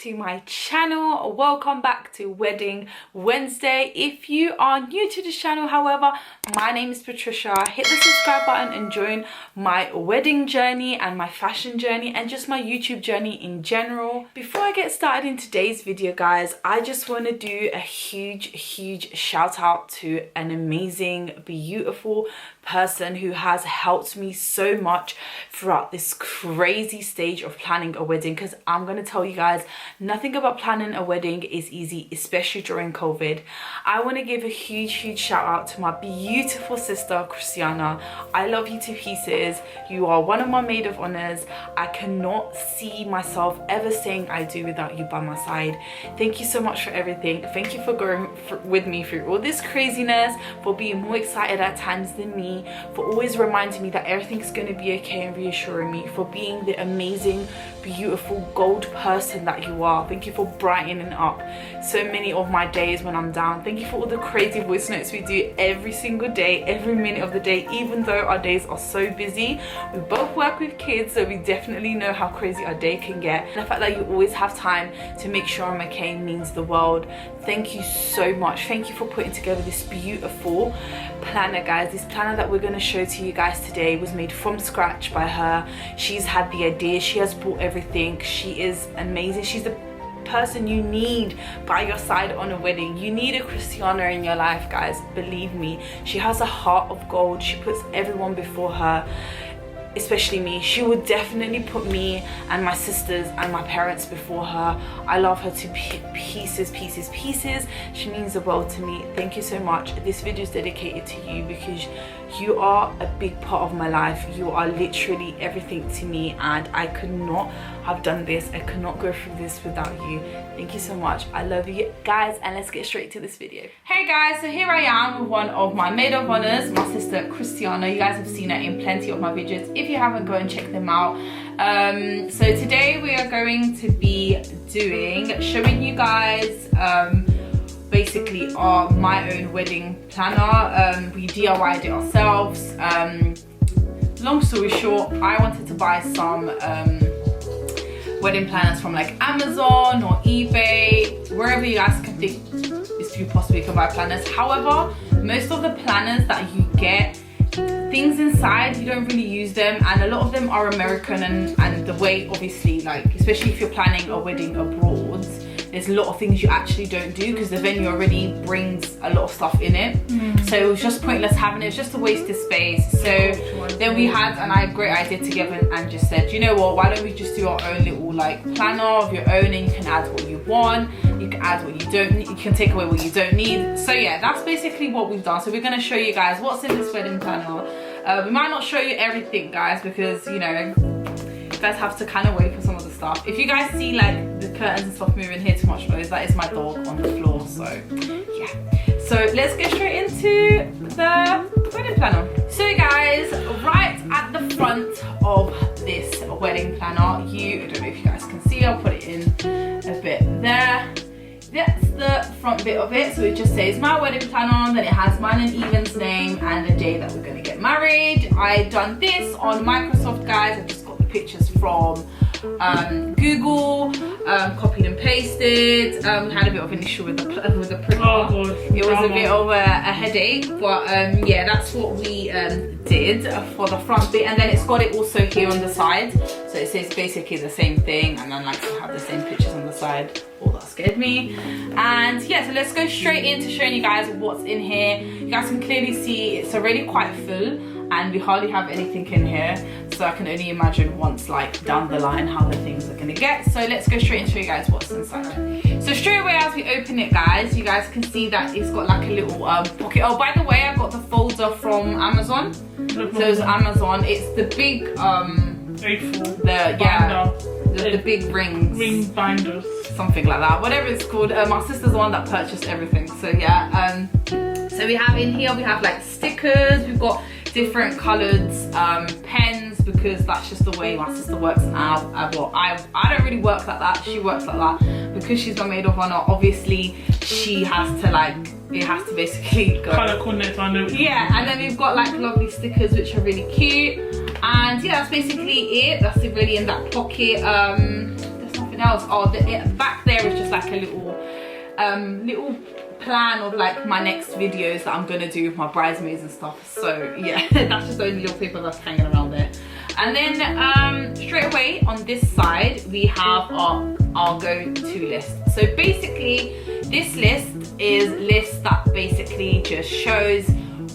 to my channel. Welcome back to Wedding Wednesday. If you are new to this channel, however, my name is Patricia. Hit the subscribe button and join my wedding journey and my fashion journey and just my YouTube journey in general. Before I get started in today's video, guys, I just want to do a huge shout out to an amazing, beautiful person who has helped me so much throughout this crazy stage of planning a wedding, because I'm going to tell you guys, nothing about planning a wedding is easy, especially during COVID. I want to give a huge shout out to my beautiful sister Christiana. I love you to pieces. You are one of my maid of honors. I cannot see myself ever saying I do without you by my side. Thank you so much for everything. Thank you for going with me through all this craziness, for being more excited at times than me, for always reminding me that everything's going to be okay and reassuring me, for being the amazing, beautiful gold person that you are. Thank you for brightening up so many of my days when I'm down. Thank you for all the crazy voice notes we do every single day, every minute of the day, even though our days are so busy. We both work with kids, so we definitely know how crazy our day can get. And the fact that you always have time to make sure I'm okay means the world. Thank you so much. Thank you for putting together this beautiful planner, guys. This planner that we're going to show to you guys today was made from scratch by her. She's had the idea, she has bought everything. She is amazing. She's the person you need by your side on a wedding. You need a Christiana in your life, guys, believe me. She has a heart of gold. She puts everyone before her, especially me. She would definitely put me and my sisters and my parents before her. I love her to pieces. She means the world to me. Thank you so much. This video is dedicated to you because you are a big part of my life. You are literally everything to me, and I could not have done this. I could not go through this without you. Thank you so much. I love you guys, and let's get straight to this video. Hey guys, so here I am with one of my maid of honors, my sister Christiana. You guys have seen her in plenty of my videos. If you haven't, go and check them out. So today we are going to be showing you guys basically my own wedding planner. We DIY'd it ourselves. Long story short, I wanted to buy some wedding planners from like Amazon or eBay, wherever you guys can think is you possibly can buy planners. However, most of the planners that you get, things inside, you don't really use them, and a lot of them are American, and the way, obviously, like especially if you're planning a wedding abroad, there's a lot of things you actually don't do because the venue already brings a lot of stuff in it. So it was just pointless having it. It was just a waste of space. So then we had a great idea together and just said, you know what, why don't we just do our own little like planner of your own, and you can add what you want, you can add what you don't need, you can take away what you don't need. So yeah, that's basically what we've done. So we're going to show you guys what's in this wedding planner. We might not show you everything, guys, because you know, you guys have to kind of wait for some of the stuff. If you guys see like the curtains and stuff moving here too much noise, that is my dog on the floor. So yeah, so let's get straight into the wedding planner. So guys, right at the front of this wedding planner, I don't know if you guys can see, I'll put it in a bit there. That's the front bit of it. So it just says my wedding planner, then it has mine and Even's name and the day that we're going to get married. I done this on Microsoft, guys. I just got the pictures from Google, copied and pasted. We had a bit of an issue with the printer. Oh God, it was a bit of a headache, but yeah, that's what we did for the front bit. And then it's got it also here on the side, so it says basically the same thing, and then like you have the same pictures on the side. Oh, that scared me. And yeah, so let's go straight into showing you guys what's in here. You guys can clearly see it's already quite full, and we hardly have anything in here, so I can only imagine once like down the line how the things are gonna get. So let's go straight and show you guys what's inside. So straight away as we open it, guys, you guys can see that it's got like a little pocket. Oh, by the way, I got the folder from Amazon. So it's Amazon. It's the big A4 the big rings, ring binders, something like that, whatever it's called. My sister's the one that purchased everything. So yeah, so we have in here, we have like stickers, we've got different colored pens, because that's just the way my sister works now. Well, I don't really work like that, she works like that. Because she's my maid of honor, obviously she has to like, it has to basically go color coordinates. I know. Yeah, and then we've got like lovely stickers which are really cute, and yeah, that's basically it. That's really in that pocket. There's nothing something else. Oh, back there is just like a little plan of like my next videos that I'm gonna do with my bridesmaids and stuff. So yeah, that's just the only little paper that's hanging around there. And then straight away on this side we have our go-to list. So basically this list is list that basically just shows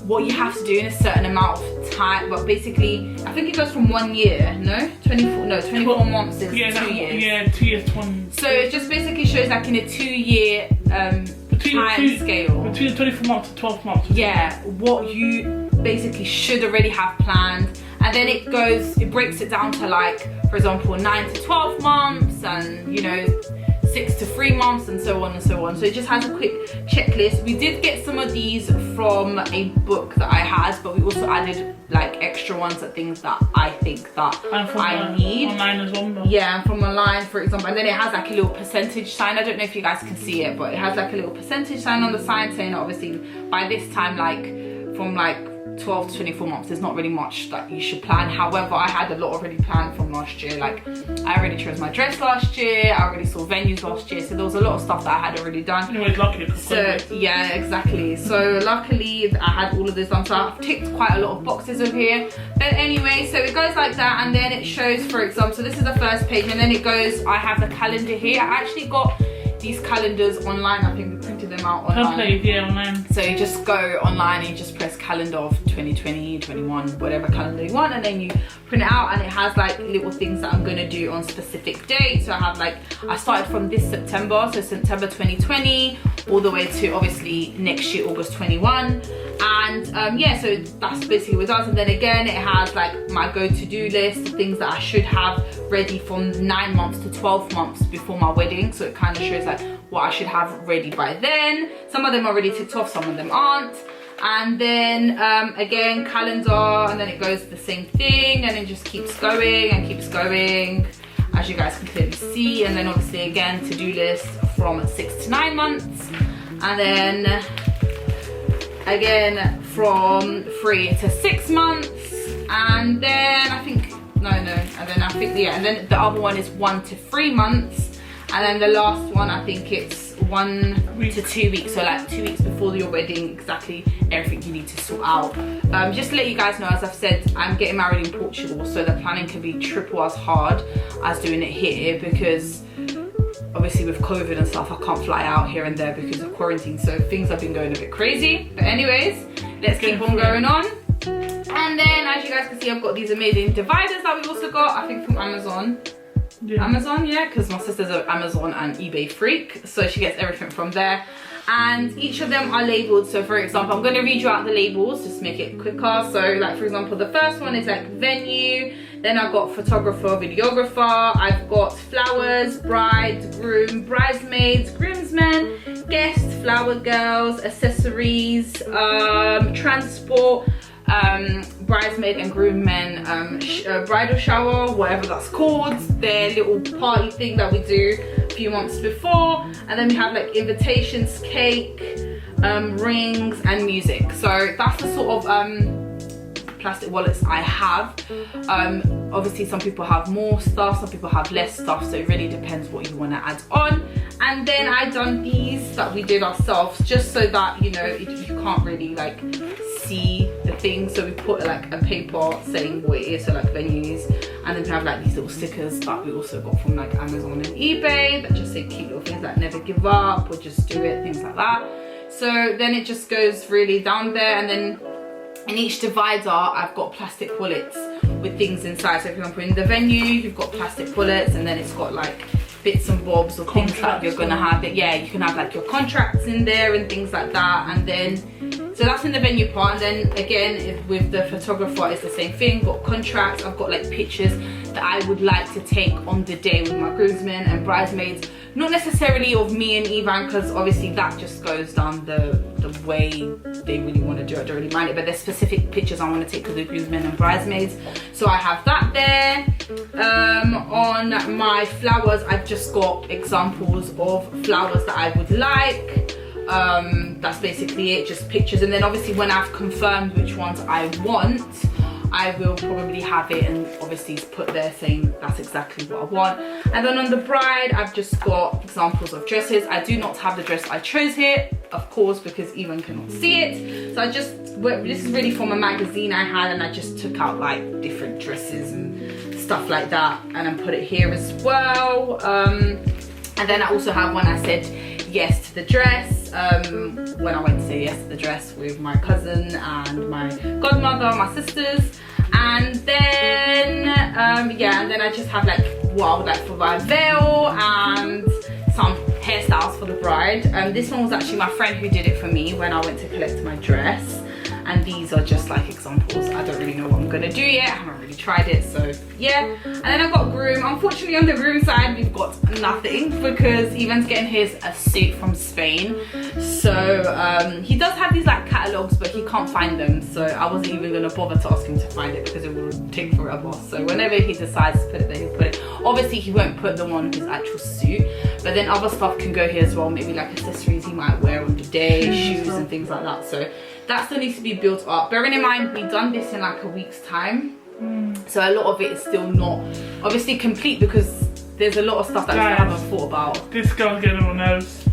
what you have to do in a certain amount of time, but basically I think it goes from 1 year, 24 months is 2 years. Yeah, 2 years, 20. So it just basically shows like in a 2 year time scale. Between 24 months to 12 months. Yeah, what you basically should already have planned. And then it breaks it down to like, for example, 9 to 12 months and 6 to 3 months and so on and so on. So it just has a quick checklist. We did get some of these from a book that I had, but we also added like extra ones at things that I think that I need. Online as well. Yeah, and from online, for example. And then it has like a little percentage sign. I don't know if you guys can see it, but it has like a little percentage sign on the side saying obviously by this time, like from like 12 to 24 months, there's not really much that you should plan. However, I had a lot already planned from last year. Like I already chose my dress last year, I already saw venues last year, so there was a lot of stuff that I had already done. You're always lucky. So yeah, exactly. So luckily I had all of this done, so I've ticked quite a lot of boxes over here. But anyway, so it goes like that, and then it shows, for example, so this is the first page, and then it goes, I have the calendar here. I actually got these calendars online. I think we printed them out online. Template, yeah, online. So you just go online and you just press calendar of 2020, 21, whatever calendar you want, and then you print it out, and it has like little things that I'm gonna do on specific dates. So I have like, I started from this September, so September 2020 all the way to obviously next year, August 21. And yeah, so that's basically what it does. And then again, it has like my go-to-do list, things that I should have ready from 9 months to 12 months before my wedding. So it kind of shows like what I should have ready by then. Some of them are already ticked off, some of them aren't. And then again, calendar, and then it goes the same thing, and it just keeps going and keeps going, as you guys can clearly see. And then obviously again, to-do list from 6 to 9 months, and then again from 3 to 6 months, and then I think and then the other one is 1 to 3 months, and then the last one, I think it's 1 to 2 weeks, so like 2 weeks before your wedding, exactly everything you need to sort out. Just to let you guys know, as I've said, I'm getting married in Portugal, so the planning can be triple as hard as doing it here, because obviously with COVID and stuff, I can't fly out here and there because of quarantine, so things have been going a bit crazy. But anyways, let's keep on going on. And then as you guys can see, I've got these amazing dividers that we also got, I think from Amazon. Yeah. Amazon, yeah, because my sister's an Amazon and eBay freak, so she gets everything from there. And each of them are labeled. So for example, I'm going to read you out the labels just to make it quicker. So like for example, the first one is like venue, then I've got photographer, videographer, I've got flowers, bride, groom, bridesmaids, groomsmen, guests, flower girls, accessories, transport, bridesmaid and groom men, bridal shower, whatever that's called, their little party thing that we do a few months before. And then we have like invitations, cake, rings and music. So that's the sort of plastic wallets I have. Obviously some people have more stuff, some people have less stuff, so it really depends what you want to add on. And then I done these that we did ourselves, just so that you can't really like see the thing, so we put like a paper saying what it is, so like venues, and then we have like these little stickers that we also got from like Amazon and eBay that just say cute little things like never give up or just do it, things like that. So then it just goes really down there, and then in each divider I've got plastic wallets with things inside. So for example, in the venue you've got plastic wallets, and then it's got like bits and bobs or things that you're gonna have it. Yeah, you can have like your contracts in there and things like that. And then so that's in the venue part. And then again with the photographer it's the same thing, got contracts. I've got like pictures that I would like to take on the day with my groomsmen and bridesmaids, not necessarily of me and Ivan, because obviously that just goes down the way they really want to do it. I don't really mind it, but there's specific pictures I want to take of the groomsmen and bridesmaids, so I have that there. On my flowers I've just got examples of flowers that I would like. That's basically it, just pictures. And then obviously when I've confirmed which ones I want, I will probably have it and obviously put there saying that's exactly what I want. And then on the bride, I've just got examples of dresses. I do not have the dress I chose here, of course, because Evan cannot see it. So this is really from a magazine I had, and I just took out like different dresses and stuff like that, and then put it here as well. And then I also have one I said yes to the dress, when I went to say yes to the dress with my cousin and my godmother, my sisters. And then yeah, and then I just have like what I would like for my veil and some hairstyles for the bride. This one was actually my friend who did it for me when I went to collect my dress, and these are just like examples. I don't really know what I'm gonna do yet. I haven't really tried it, so yeah. And then I've got groom. Unfortunately, on the groom side, we've got nothing because Evan's getting his a suit from Spain. So he does have these like catalogs, but he can't find them. So I wasn't even gonna bother to ask him to find it because it will take forever. So whenever he decides to put it there, he'll put it. Obviously, he won't put the one his actual suit, but then other stuff can go here as well. Maybe like accessories he might wear on the day, shoes and things like that. So that still needs to be built up. Bearing in mind, we've done this in like a week's time. So a lot of it is still not obviously complete because there's a lot of stuff that I haven't thought about. This girl's getting on my nerves.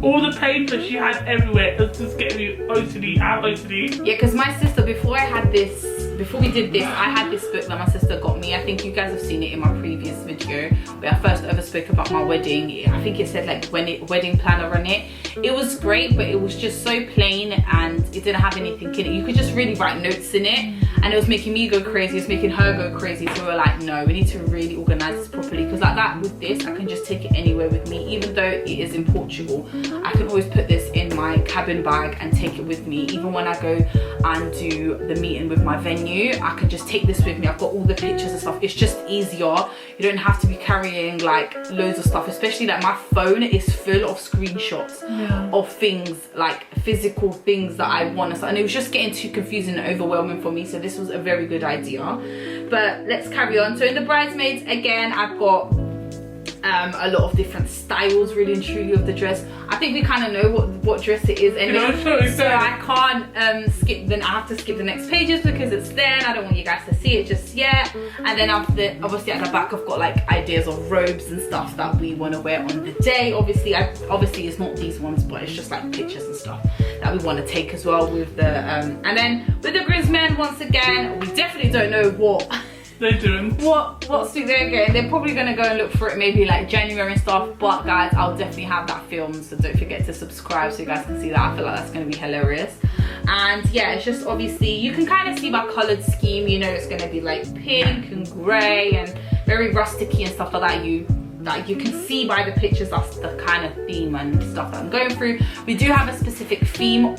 All the paper she had everywhere, it's just getting me OCD. I have OCD. Yeah, because my sister, before we did this, I had this book that my sister got me. I think you guys have seen it in my previous video where I first ever spoke about my wedding. I think it said like wedding planner on it. It was great, but it was just so plain and it didn't have anything in it. You could just really write notes in it, and it was making me go crazy. It was making her go crazy. So we're like, no, we need to really organize this properly, because like that with this, I can just take it anywhere with me. Even though it is in Portugal, I can always put this in my cabin bag and take it with me. Even when I go and do the meeting with my venue, I can just take this with me. I've got all the pictures and stuff. It's just easier. You don't have to be carrying like loads of stuff, especially like my phone is full of screenshots of things, like physical things that I want to, and it was just getting too confusing and overwhelming for me. So this was a very good idea. But let's carry on. So in the bridesmaids, again, I've got a lot of different styles, really and truly, of the dress. I think we kind of know what dress it is anyway, so I can't skip. Then I have to skip the next pages because it's there and I don't want you guys to see it just yet. And then obviously at the back I've got like ideas of robes and stuff that we want to wear on the day. Obviously it's not these ones, but it's just like pictures and stuff that we want to take as well with the and then with the groomsmen, once again, we definitely don't know what they're doing. What suit they're getting. They're probably gonna go and look for it maybe like January and stuff, but guys, I'll definitely have that filmed, so don't forget to subscribe so you guys can see that. I feel like that's gonna be hilarious. And yeah, it's just obviously you can kind of see my colored scheme, you know, it's gonna be like pink and gray and very rusticy and stuff like that. You can see by the pictures that's the kind of theme and stuff that I'm going through. We do have a specific theme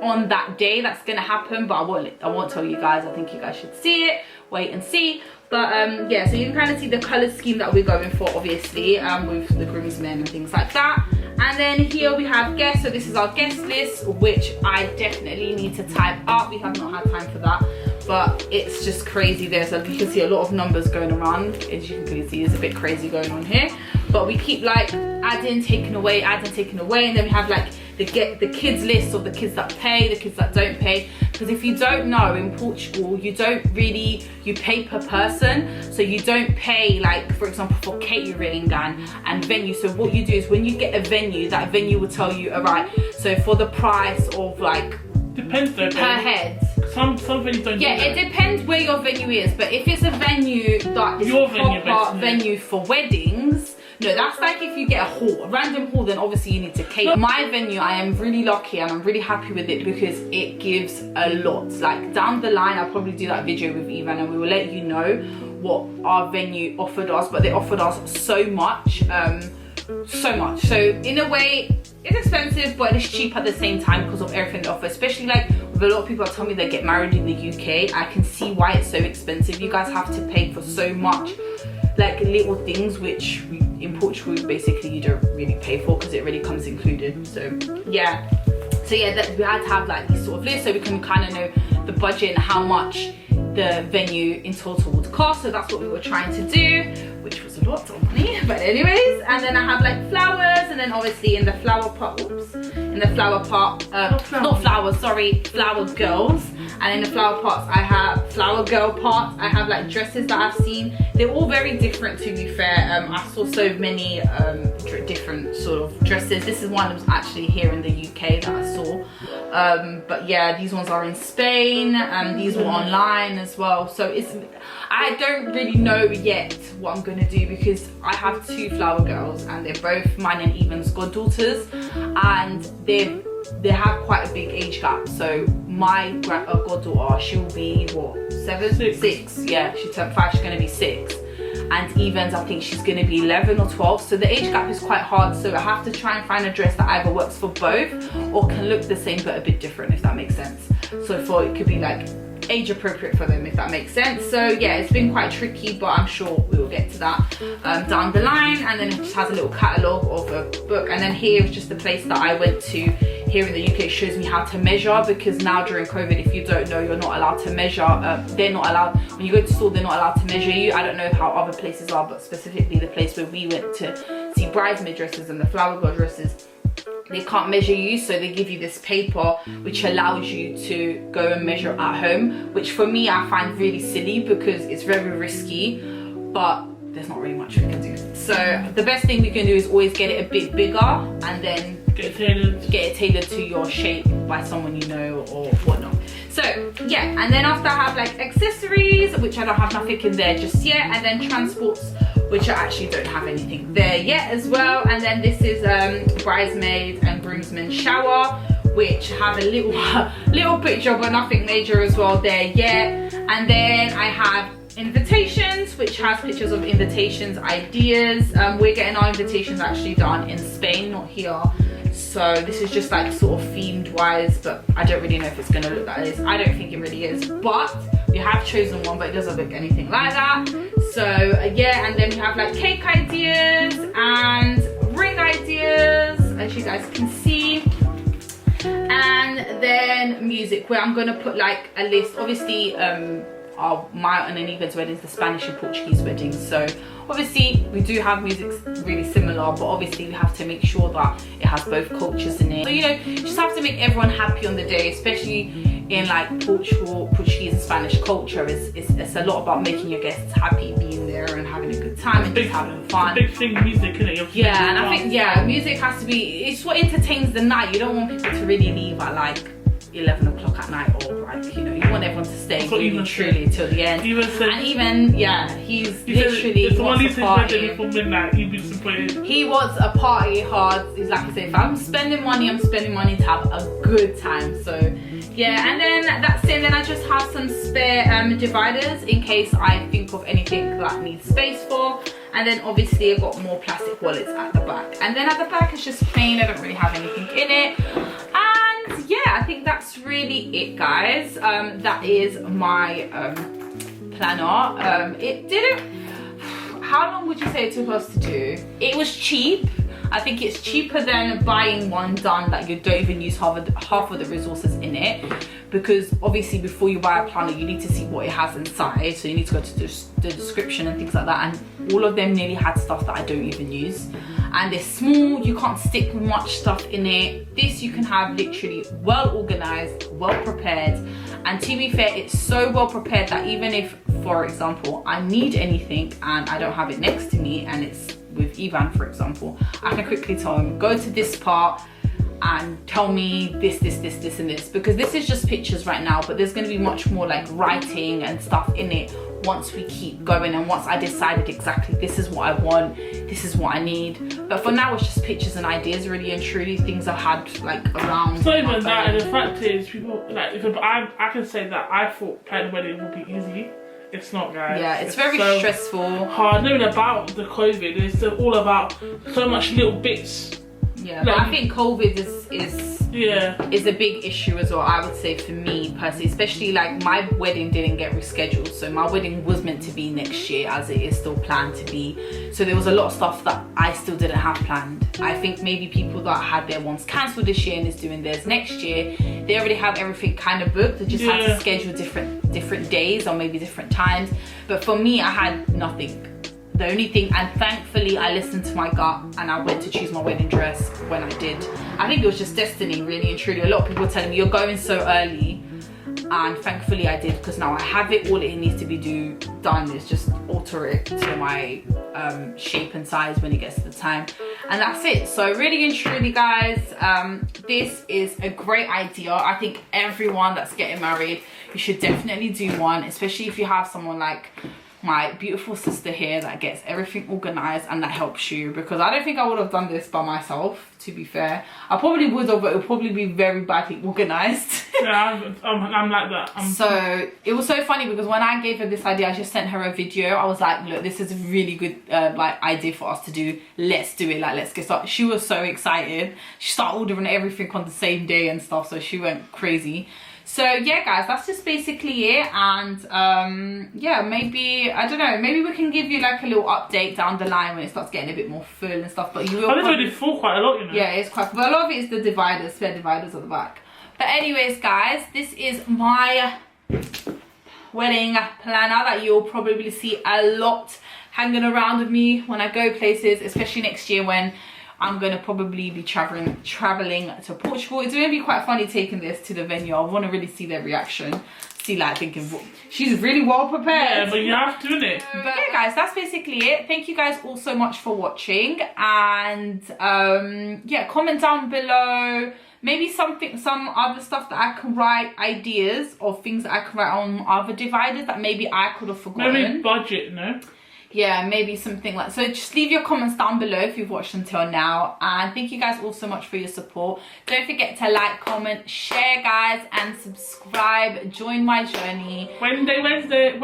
on that day that's gonna happen, but I won't tell you guys. I think you guys should see it, wait and see. But yeah, so you can kind of see the color scheme that we're going for, obviously, with the groomsmen and things like that. And then here we have guests. So this is our guest list, which I definitely need to type up. We have not had time for that, but it's just crazy. You can see a lot of numbers going around. As you can clearly see, there's a bit crazy going on here, but we keep like adding, taking away, and then we have like the kids list of the kids that pay, the kids that don't pay. Because if you don't know, in Portugal, you pay per person. So you don't pay, like, for example, for catering and venue. So what you do is when you get a venue, that venue will tell you, all right, so for the price of like, depends though, per head. Some venues don't. Yeah, it depends where your venue is. But if it's a venue that is your a proper venue for weddings, no, that's like if you get a random hall, then obviously you need to cater. My venue, I am really lucky and I'm really happy with it because it gives a lot. Like down the line, I'll probably do that video with Evan and we will let you know what our venue offered us, but they offered us so much. So in a way, it's expensive, but it's cheap at the same time because of everything they offer. Especially like with a lot of people that tell me they get married in the UK, I can see why it's so expensive. You guys have to pay for so much, like little things, which in Portugal basically you don't really pay for because it really comes included. So yeah, that we had to have like these sort of lists so we can kind of know the budget and how much the venue in total would cost. So that's what we were trying to do, which was a lots of money, but anyways. And then I have like flowers, and then obviously in the flower pot, not flowers, sorry, flower girls. And in the flower pots, I have flower girl pots. I have like dresses that I've seen. They're all very different, to be fair. I saw so many different sort of dresses. This is one that was actually here in the UK that I saw. But yeah, these ones are in Spain, and these were online as well. So I don't really know yet what I'm gonna do, because I have two flower girls, and they're both mine and Evan's goddaughters, and they have quite a big age gap. So my goddaughter, she'll be what, 7? 6. Yeah, she turned 5, she's gonna be 6. And Evans, I think she's gonna be 11 or 12. So the age gap is quite hard. So I have to try and find a dress that either works for both or can look the same but a bit different, if that makes sense. So it could be like age appropriate for them, if that makes sense. So yeah, it's been quite tricky, but I'm sure we will get to that down the line. And then it just has a little catalogue of a book. And then here is just the place that I went to here in the UK. It shows me how to measure, because now during COVID, if you don't know, you're not allowed to measure. They're not allowed, when you go to store, they're not allowed to measure you. I don't know how other places are, but specifically the place where we went to see bridesmaid dresses and the flower girl dresses, they can't measure you. So they give you this paper which allows you to go and measure at home, which for me I find really silly, because it's very risky, but there's not really much we can do. So the best thing we can do is always get it a bit bigger, and then get it tailored to your shape by someone you know or whatnot. So yeah, and then after I have like accessories, which I don't have nothing in there just yet, and then transports, which I actually don't have anything there yet as well. And then this is bridesmaid and groomsmen shower, which have a little picture but nothing major as well there yet. And then I have invitations, which has pictures of invitations, ideas. We're getting our invitations actually done in Spain, not here. So this is just like sort of themed wise, but I don't really know if it's gonna look like this. I don't think it really is, but we have chosen one, but it doesn't look anything like that. So yeah, and then we have like cake ideas and ring ideas, as you guys can see. And then music, where I'm gonna put like a list. Obviously my and Eva's wedding is the Spanish and Portuguese weddings, so obviously we do have music really similar, but obviously we have to make sure that it has both cultures in it. So you know, you just have to make everyone happy on the day, especially in like Portuguese and Spanish culture. It's a lot about making your guests happy, being there and having a good time and just having fun. Big thing, music, isn't it? Yeah, and I think music has to be, it's what entertains the night. You don't want people to really leave at like 11 o'clock at night, or like, you know, you want everyone to stay really truly till the end. And even he's literally wants a party before midnight. He'd be disappointed. He wants a party hard. He's like I say, if I'm spending money, I'm spending money to have a good time. So yeah, and then that's it. And then I just have some spare dividers in case I think of anything that needs space for. And then obviously I've got more plastic wallets at the back. And then at the back it's just plain. I don't really have anything in it. And yeah, I think that's really it, guys. That is my planner. It didn't, how long would you say it took us to do? It was cheap. I think it's cheaper than buying one done that you don't even use half of the resources in it, because obviously before you buy a planner you need to see what it has inside, so you need to go to the description and things like that, and all of them nearly had stuff that I don't even use, and they're small, you can't stick much stuff in it. This you can have literally well organized, well prepared, and to be fair, it's so well prepared that even if, for example, I need anything and I don't have it next to me, and it's with Ivan, for example, I can quickly tell him, go to this part and tell me this and this, because this is just pictures right now, but there's going to be much more like writing and stuff in it once we keep going, and once I decided exactly this is what I want, this is what I need. But for now it's just pictures and ideas, really and truly, things I've had like around. It's not even that, and the fact is, people like, if I can say that I thought planning a wedding would be easy. It's not, guys. Yeah, it's very so stressful. Hard. Not even about the COVID. It's all about so much little bits. Yeah, but I think COVID is a big issue as well, I would say, for me personally, especially like my wedding didn't get rescheduled, so my wedding was meant to be next year, as it is still planned to be, so there was a lot of stuff that I still didn't have planned. I think maybe people that had their ones cancelled this year and is doing theirs next year, they already have everything kind of booked. They just had to schedule different days or maybe different times, but for me I had nothing the only thing. And thankfully I listened to my gut and I went to choose my wedding dress when I did. I think it was just destiny, really and truly. A lot of people were telling me you're going so early, and thankfully I did, because now I have it. All it needs to be done is just alter it to my shape and size when it gets to the time, and that's it. So really and truly guys, this is a great idea. I think everyone that's getting married, you should definitely do one, especially if you have someone like my beautiful sister here that gets everything organized and that helps you, because I don't think I would have done this by myself, to be fair. I probably would have, but it would probably be very badly organized. Yeah, I'm like that. So it was so funny because when I gave her this idea, I just sent her a video. I was like, look, this is a really good like idea for us to do. Let's do it. Like, let's get started. She was so excited. She started ordering everything on the same day and stuff, so she went crazy. So yeah guys, that's just basically it. And yeah, maybe, I don't know, maybe we can give you like a little update down the line when it starts getting a bit more full and stuff. But you will I think it's full quite a lot, you know. Yeah, it's quite, but a lot of it is the dividers, spare dividers at the back. But anyways guys, this is my wedding planner that you'll probably see a lot hanging around with me when I go places, especially next year when I'm going to probably be traveling to Portugal. It's going to be quite funny taking this to the venue. I want to really see their reaction. See, like, thinking, she's really well prepared. Yeah, but you have to, innit? But yeah, guys, that's basically it. Thank you guys all so much for watching. And yeah, comment down below. Maybe some other stuff that I can write, ideas of things that I can write on other dividers that maybe I could have forgotten. Maybe budget, no? Yeah, maybe something like, so just leave your comments down below if you've watched until now. And thank you guys all so much for your support. Don't forget to like, comment, share guys, and subscribe. Join my journey. Wednesday.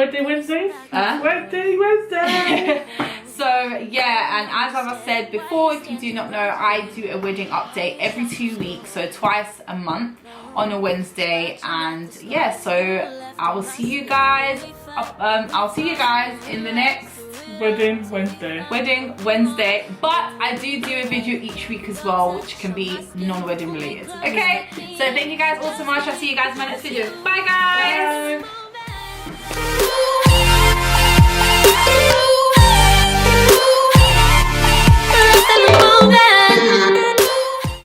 So yeah, and as I said before, if you do not know, I do a wedding update every 2 weeks, so twice a month on a Wednesday. And yeah, so I will see you guys I'll see you guys in the next Wedding Wednesday. But I do a video each week as well, which can be non-wedding related. Okay, so thank you guys all so much. I'll see you guys in my next video. Bye guys. Bye.